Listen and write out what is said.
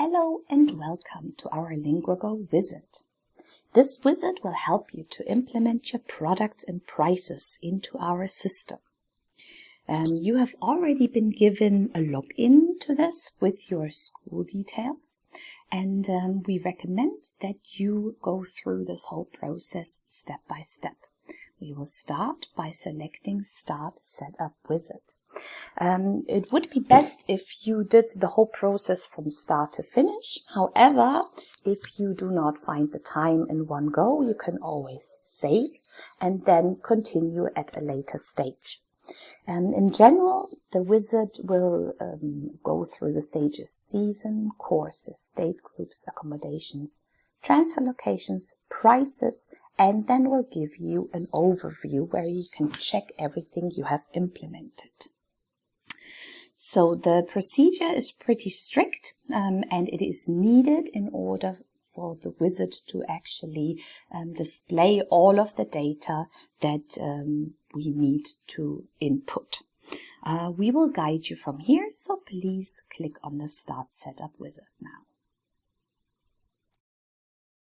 Hello and welcome to our Linguago wizard. This wizard will help you to implement your products and prices into our system. You have already been given a login to this with your school details, and we recommend that you go through this whole process step by step. We will start by selecting Start Setup Wizard. It would be best if you did the whole process from start to finish. However, if you do not find the time in one go, you can always save and then continue at a later stage. In general, the wizard will go through the stages: season, courses, date groups, accommodations, transfer locations, prices, and then will give you an overview where you can check everything you have implemented. So the procedure is pretty strict, and it is needed in order for the wizard to actually display all of the data that we need to input. We will guide you from here, so please click on the Start Setup Wizard now.